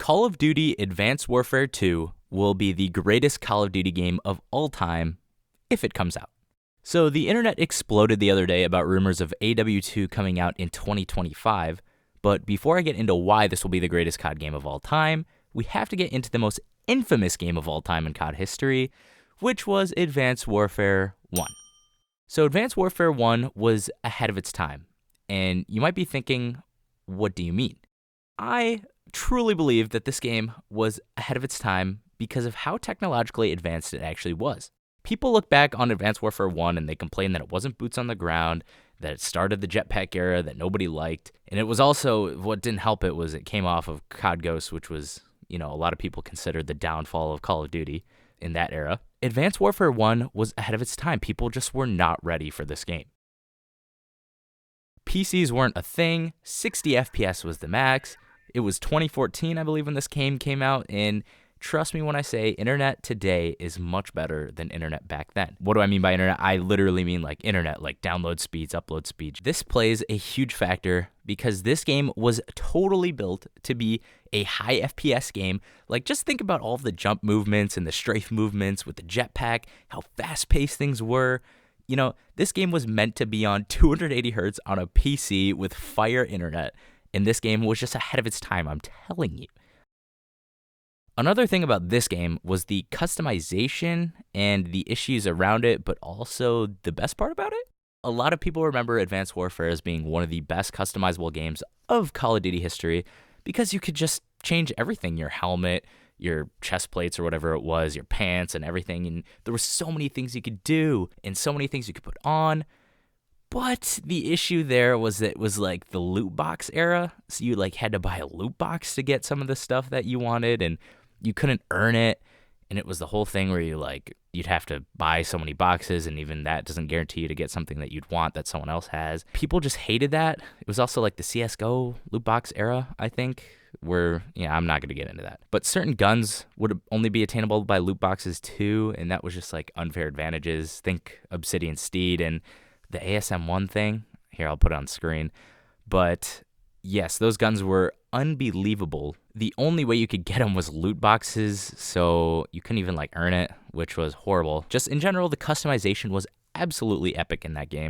Call of Duty Advanced Warfare 2 will be the greatest Call of Duty game of all time if it comes out. So the internet exploded the other day about rumors of AW2 coming out in 2025, but before I get into why this will be the greatest COD game of all time, we have to get into the most infamous game of all time in COD history, which was Advanced Warfare 1. So Advanced Warfare 1 was ahead of its time, and you might be thinking, what do you mean? I truly believe that this game was ahead of its time because of how technologically advanced it actually was. People look back on Advanced Warfare 1 and they complain that it wasn't boots on the ground, that it started the jetpack era that nobody liked, and it was also, what didn't help it was it came off of COD Ghosts, which was, a lot of people considered the downfall of Call of Duty in that era. Advanced Warfare 1 was ahead of its time. People just were not ready for this game. PCs weren't a thing, 60 FPS was the max. It was 2014, I believe, when this game came out, and trust me when I say internet today is much better than internet back then. What do I mean by internet? I literally mean like internet, like download speeds, upload speeds. This plays a huge factor because this game was totally built to be a high FPS game. Like, just think about all the jump movements and the strafe movements with the jetpack, how fast-paced things were. This game was meant to be on 280 hertz on a PC with fire internet. And this game was just ahead of its time, I'm telling you. Another thing about this game was the customization and the issues around it, but also the best part about it. A lot of people remember Advanced Warfare as being one of the best customizable games of Call of Duty history because you could just change everything, your helmet, your chest plates or whatever it was, your pants and everything. And there were so many things you could do and so many things you could put on. But the issue there was that it was like the loot box era. So you had to buy a loot box to get some of the stuff that you wanted, and you couldn't earn it. And it was the whole thing where you'd have to buy so many boxes, and even that doesn't guarantee you to get something that you'd want that someone else has. People just hated that. It was also like the CSGO loot box era, I think, where, I'm not going to get into that. But certain guns would only be attainable by loot boxes too, and that was just like unfair advantages. Think Obsidian Steed and the ASM-1 thing. Here, I'll put it on screen. But yes, those guns were unbelievable. The only way you could get them was loot boxes, so you couldn't even earn it, which was horrible. Just in general, the customization was absolutely epic in that game.